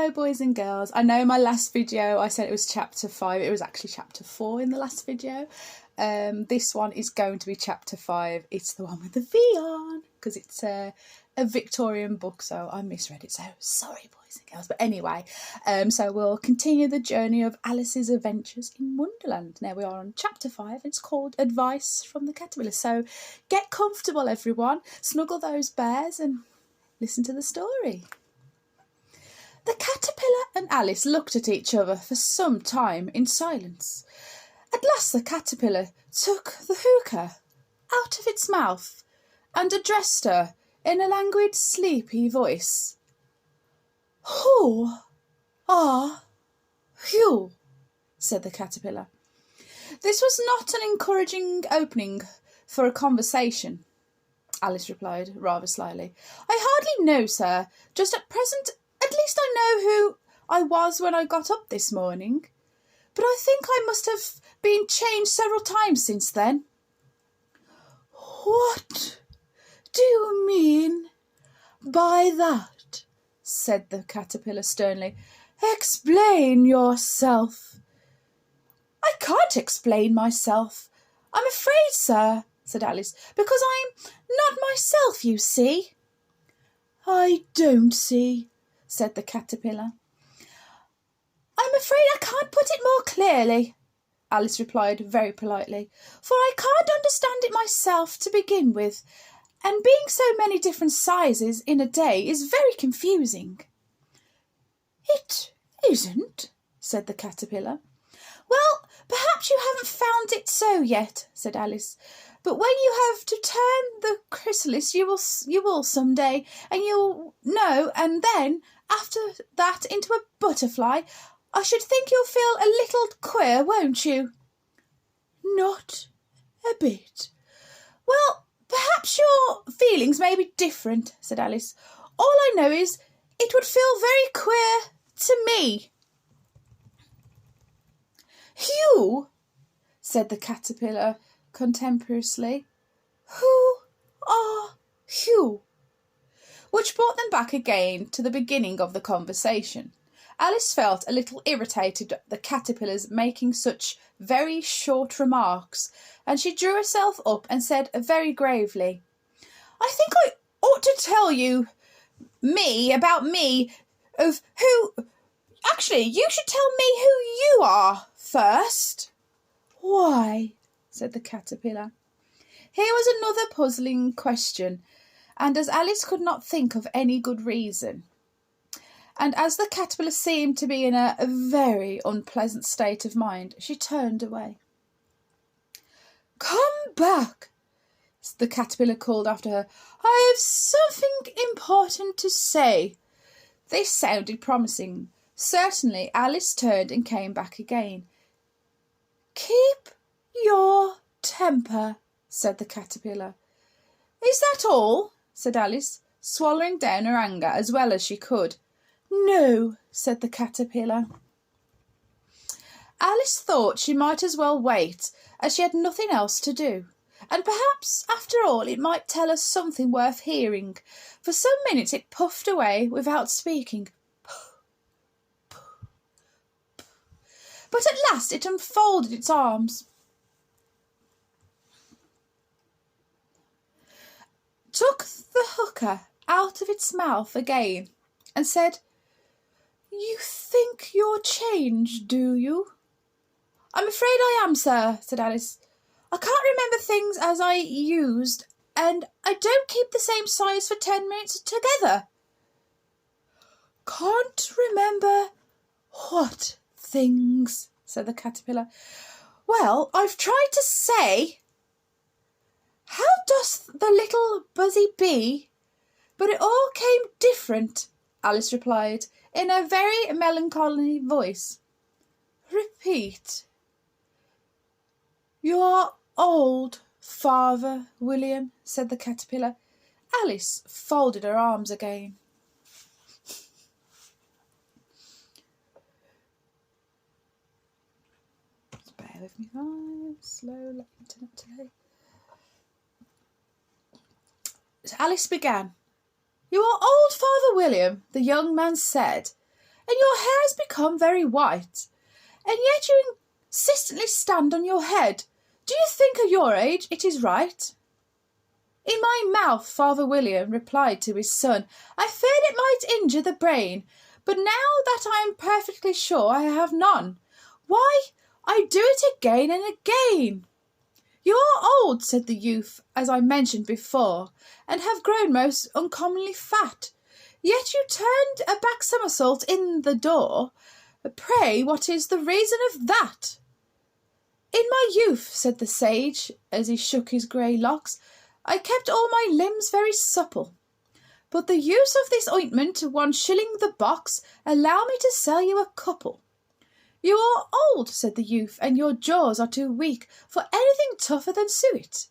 Hello boys and girls. I know my last video I said it was chapter 5. It was actually chapter 4 in the last video. This one is going to be chapter 5. It's the one with the V on because it's a Victorian book, so I misread it, so sorry boys and girls. But anyway, so we'll continue the journey of Alice's adventures in Wonderland. Now we are on chapter 5 and it's called Advice from the Caterpillar. So get comfortable everyone, snuggle those bears and listen to the story. The caterpillar and Alice looked at each other for some time in silence. At last the caterpillar took the hookah out of its mouth and addressed her in a languid, sleepy voice. "Who are you?" said the caterpillar. This was not an encouraging opening for a conversation, Alice replied rather slyly. "I hardly know, sir. Just at present, at least I know who I was when I got up this morning. But I think I must have been changed several times since then." "What do you mean by that?" said the caterpillar sternly. "Explain yourself." "I can't explain myself, I'm afraid, sir," said Alice, "because I'm not myself, you see." "I don't see," said the caterpillar. "I'm afraid I can't put it more clearly," Alice replied very politely, "for I can't understand it myself to begin with, and being so many different sizes in a day is very confusing." "It isn't," said the caterpillar. "Well, perhaps you haven't found it so yet," said Alice, "but when you have to turn the chrysalis you will some day, and you'll know, and then after that into a butterfly. I should think you'll feel a little queer, won't you?" "Not a bit." "Well, perhaps your feelings may be different," said Alice. "All I know is it would feel very queer to me." "You?" said the caterpillar contemptuously. "Who are you?" Which brought them back again to the beginning of the conversation. Alice felt a little irritated at the caterpillars making such very short remarks, and she drew herself up and said very gravely, "I think I ought to tell you about me, of who... Actually, you should tell me who you are first." "Why?" said the caterpillar. Here was another puzzling question, and as Alice could not think of any good reason, and as the caterpillar seemed to be in a very unpleasant state of mind, she turned away. "Come back," the caterpillar called after her. "I have something important to say." This sounded promising. Certainly Alice turned and came back again. "Keep your temper," said the caterpillar. "Is that all?" said Alice, swallowing down her anger as well as she could. "No," said the caterpillar. Alice thought she might as well wait, as she had nothing else to do, and perhaps after all it might tell us something worth hearing. For some minutes it puffed away without speaking. But at last it unfolded its arms, took the hookah out of its mouth again, and said, "You think you're changed, do you?" "I'm afraid I am, sir," said Alice. "I can't remember things as I used, and I don't keep the same size for 10 minutes together." "Can't remember what things?" said the caterpillar. "Well, I've tried to say, how doth the little buzzy bee? But it all came different," Alice replied in a very melancholy voice. "Repeat." "You are old, Father William," said the caterpillar. Alice folded her arms again. Bear with me, guys. Slow internet today. Alice began. "You are old, Father William," the young man said, and your hair has become very white, and yet you insistently stand on your head. Do you think at your age it is right?" "In my mouth," Father William replied to his son. "I feared it might injure the brain, but now that I am perfectly sure I have none, why, I do it again and again." "You are old," said the youth, "as I mentioned before, and have grown most uncommonly fat. Yet you turned a back somersault in the door. Pray, what is the reason of that?" "In my youth," said the sage, as he shook his grey locks, "I kept all my limbs very supple. But the use of this ointment, 1 shilling the box, allow me to sell you a couple." "You are old," said the youth, "and your jaws are too weak for anything tougher than suet."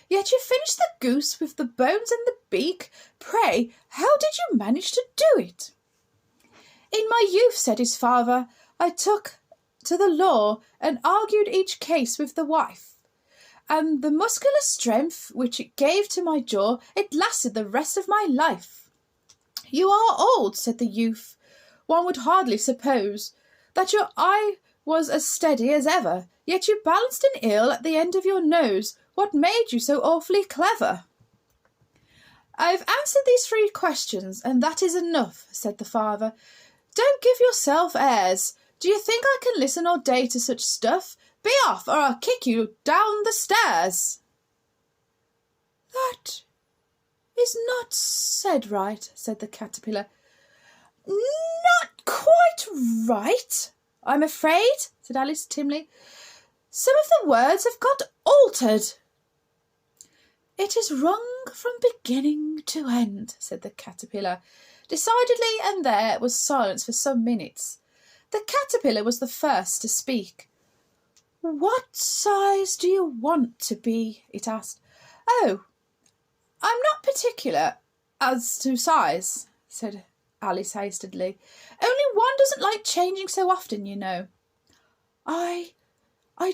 "Yet you finished the goose with the bones and the beak. Pray, how did you manage to do it?" "In my youth," said his father, "I took to the law and argued each case with the wife, and the muscular strength which it gave to my jaw, it lasted the rest of my life." "You are old," said the youth. "One would hardly suppose that your eye was as steady as ever, yet you balanced an eel at the end of your nose. What made you so awfully clever?" "I've answered these 3 questions, and that is enough," said the father. "Don't give yourself airs. Do you think I can listen all day to such stuff? Be off, or I'll kick you down the stairs." "That is not said right," said the caterpillar. "Not quite right, I'm afraid," said Alice timidly. "Some of the words have got altered." "It is wrong from beginning to end," said the caterpillar, decidedly, and there was silence for some minutes. The caterpillar was the first to speak. "What size do you want to be?" it asked. "Oh, I'm not particular as to size," said Alice hastily. "Only one doesn't like changing so often, you know." I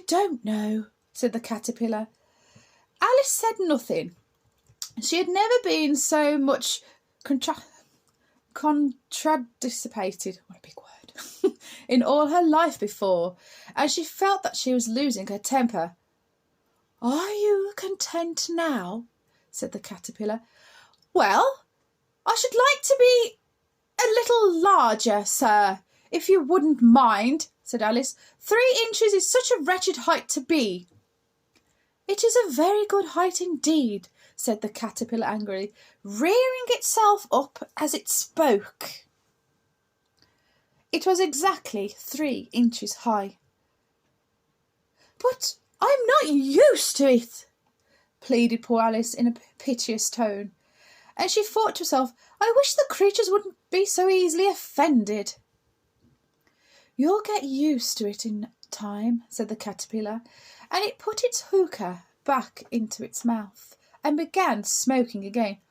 don't know," said the caterpillar. Alice said nothing. She had never been so much contradissipated, what a big word, in all her life before, and she felt that she was losing her temper. "Are you content now?" said the caterpillar. "Well, I should like to be a little larger, sir, if you wouldn't mind," said Alice. 3 inches is such a wretched height to be." "It is a very good height indeed," said the caterpillar angrily, rearing itself up as it spoke. It was exactly 3 inches high. "But I'm not used to it," pleaded poor Alice in a piteous tone, and she thought to herself, "I wish the creatures wouldn't be so easily offended." "You'll get used to it in time," said the caterpillar, and it put its hookah back into its mouth and began smoking again.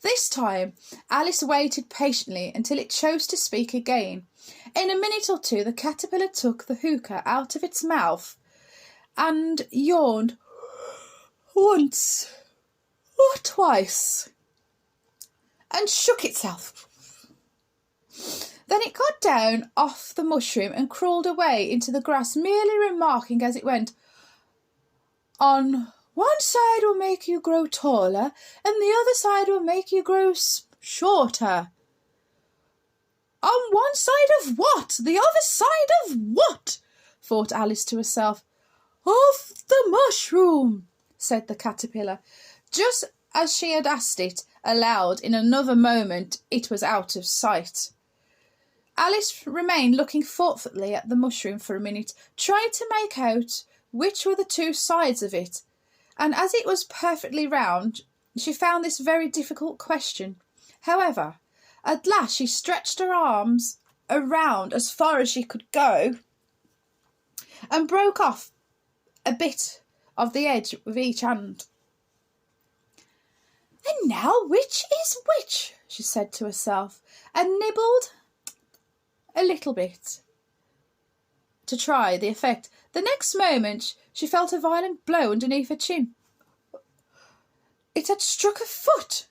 This time Alice waited patiently until it chose to speak again. In a minute or 2 the caterpillar took the hookah out of its mouth and yawned once or twice and shook itself. Then it got down off the mushroom and crawled away into the grass, merely remarking as it went, "On one side will make you grow taller, and the other side will make you grow shorter." "On one side of what? The other side of what?" thought Alice to herself. "Of the mushroom," said the caterpillar. Just as she had asked it aloud, in another moment it was out of sight. Alice remained looking thoughtfully at the mushroom for a minute, trying to make out which were the 2 sides of it, and as it was perfectly round, she found this very difficult question. However, at last she stretched her arms around as far as she could go and broke off a bit of the edge with each hand. "And now which is which?" she said to herself, and nibbled a little bit to try the effect. The next moment she felt a violent blow underneath her chin. It had struck her foot.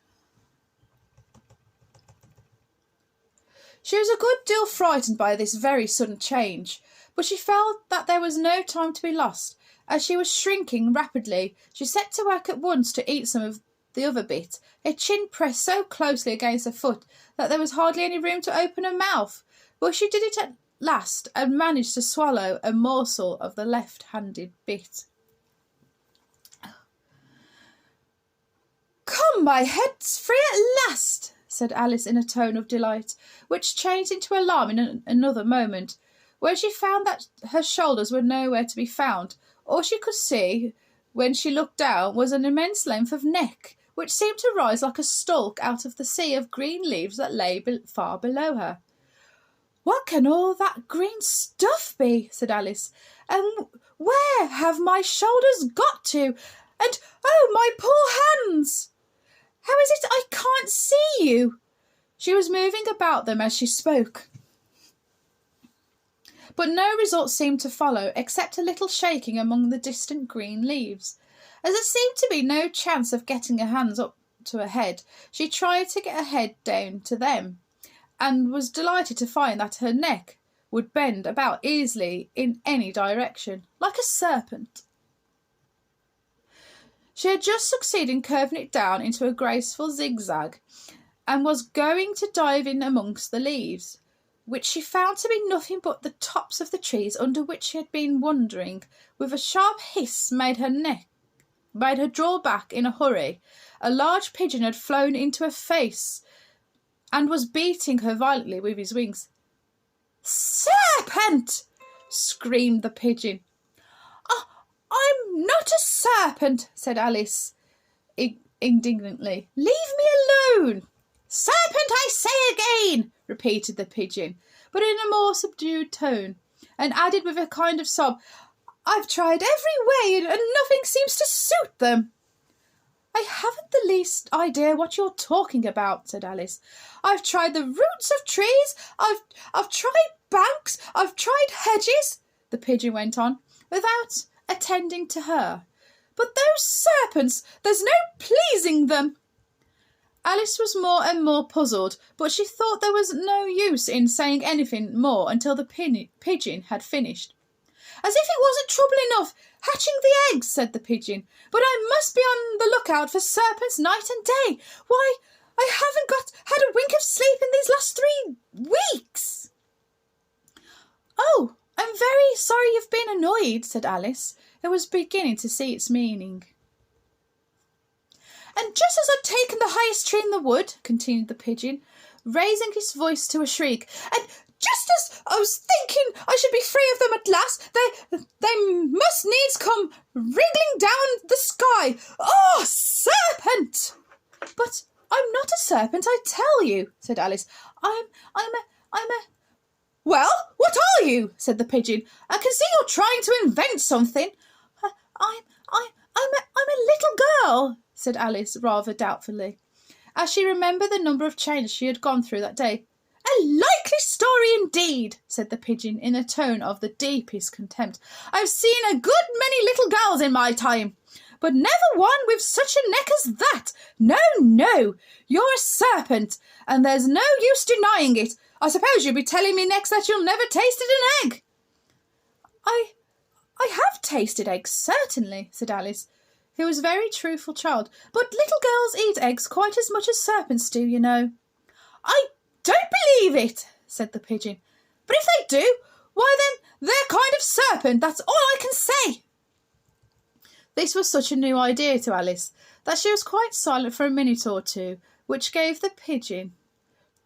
She was a good deal frightened by this very sudden change, but she felt that there was no time to be lost. As she was shrinking rapidly, she set to work at once to eat some of the other bit, her chin pressed so closely against her foot that there was hardly any room to open her mouth. But she did it at last and managed to swallow a morsel of the left-handed bit. "Come, my head's free at last," said Alice in a tone of delight, which changed into alarm in another moment, when she found that her shoulders were nowhere to be found. All she could see, when she looked down, was an immense length of neck, which seemed to rise like a stalk out of the sea of green leaves that lay far below her. "What can all that green stuff be?" said Alice. "And where have my shoulders got to? And, oh, my poor hands! How is it I can't see you?" She was moving about them as she spoke, but no result seemed to follow, except a little shaking among the distant green leaves. As there seemed to be no chance of getting her hands up to her head, she tried to get her head down to them, and was delighted to find that her neck would bend about easily in any direction, like a serpent. She had just succeeded in curving it down into a graceful zigzag, and was going to dive in amongst the leaves, which she found to be nothing but the tops of the trees under which she had been wandering. With a sharp hiss made her draw back in a hurry. A large pigeon had flown into her face and was beating her violently with his wings. "Serpent!" screamed the pigeon. "I'm not a serpent," said Alice indignantly. "Leave me alone." "Serpent, I say again," repeated the pigeon, but in a more subdued tone, and added with a kind of sob, "I've tried every way and nothing seems to suit them." "I haven't the least idea what you're talking about," said Alice. "I've tried the roots of trees, I've tried banks, I've tried hedges," the pigeon went on, without attending to her. "But those serpents, there's no pleasing them." Alice was more and more puzzled, but she thought there was no use in saying anything more until the pigeon had finished. "As if it wasn't trouble enough hatching the eggs," said the pigeon, "but I must be on the lookout for serpents night and day. Why, I haven't had a wink of sleep in these last 3 weeks." "Oh, I'm very sorry you've been annoyed," said Alice, who was beginning to see its meaning. "And just as I'd taken the highest tree in the wood," continued the pigeon, raising his voice to a shriek, "and just as I was thinking I should be free of them at last, they must needs come wriggling down the sky. Oh, serpent!" "But I'm not a serpent, I tell you," said Alice. I'm a... "Well, what are you?" said the pigeon. "I can see you're trying to invent something." I'm a little girl," said Alice rather doubtfully, as she remembered the number of changes she had gone through that day. "A likely story indeed," said the pigeon in a tone of the deepest contempt. "I've seen a good many little girls in my time, but never one with such a neck as that. No, no, you're a serpent, and there's no use denying it. I suppose you'll be telling me next that you'll never tasted an egg." I have tasted eggs, certainly," said Alice, who was a very truthful child, "but little girls eat eggs quite as much as serpents do, you know." "I don't believe it," said the pigeon. "But if they do, why then they're kind of serpent, that's all I can say." This was such a new idea to Alice that she was quite silent for a minute or two, which gave the pigeon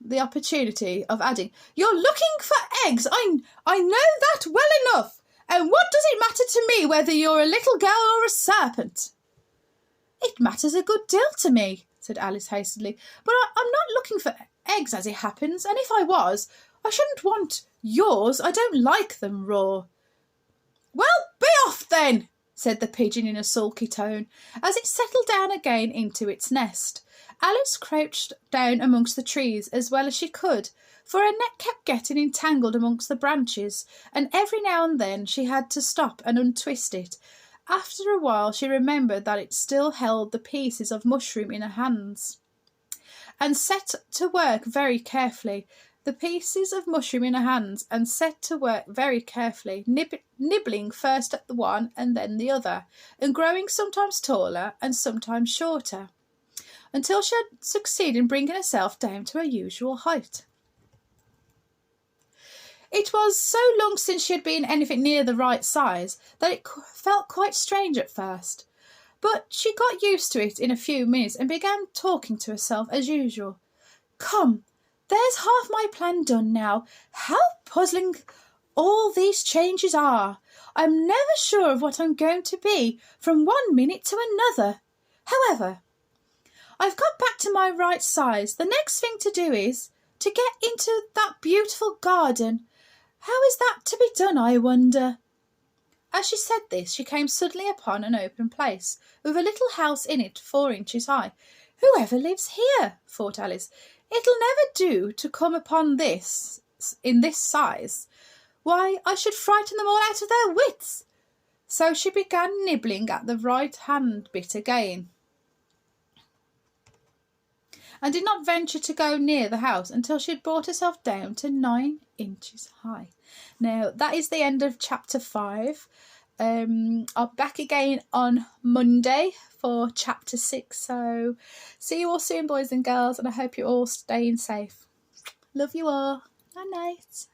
the opportunity of adding, "You're looking for eggs, I know that well enough. And what does it matter to me whether you're a little girl or a serpent?" "It matters a good deal to me," said Alice hastily, "but I'm not looking for eggs as it happens, and if I was, I shouldn't want yours. I don't like them raw." "Well, be off then," said the pigeon in a sulky tone, as it settled down again into its nest. Alice crouched down amongst the trees as well as she could, for her neck kept getting entangled amongst the branches, and every now and then she had to stop and untwist it. After a while she remembered that it still held the pieces of mushroom in her hands, and set to work very carefully, the pieces of mushroom in her hands and set to work very carefully, nibbling first at the one and then the other, and growing sometimes taller and sometimes shorter, until she had succeeded in bringing herself down to her usual height. It was so long since she had been anything near the right size that it felt quite strange at first, but she got used to it in a few minutes and began talking to herself as usual. "Come, there's half my plan done now. How puzzling all these changes are! I'm never sure of what I'm going to be from one minute to another. However, I've got back to my right size. The next thing to do is to get into that beautiful garden. How is that to be done, I wonder?" As she said this, she came suddenly upon an open place, with a little house in it 4 inches high. "Whoever lives here?" thought Alice. "It'll never do to come upon this in this size. Why, I should frighten them all out of their wits." So she began nibbling at the right-hand bit again, and did not venture to go near the house until she had brought herself down to 9 inches high. Now, that is the end of chapter 5. I'll be back again on Monday for chapter 6. So see you all soon, boys and girls, and I hope you're all staying safe. Love you all. Good night.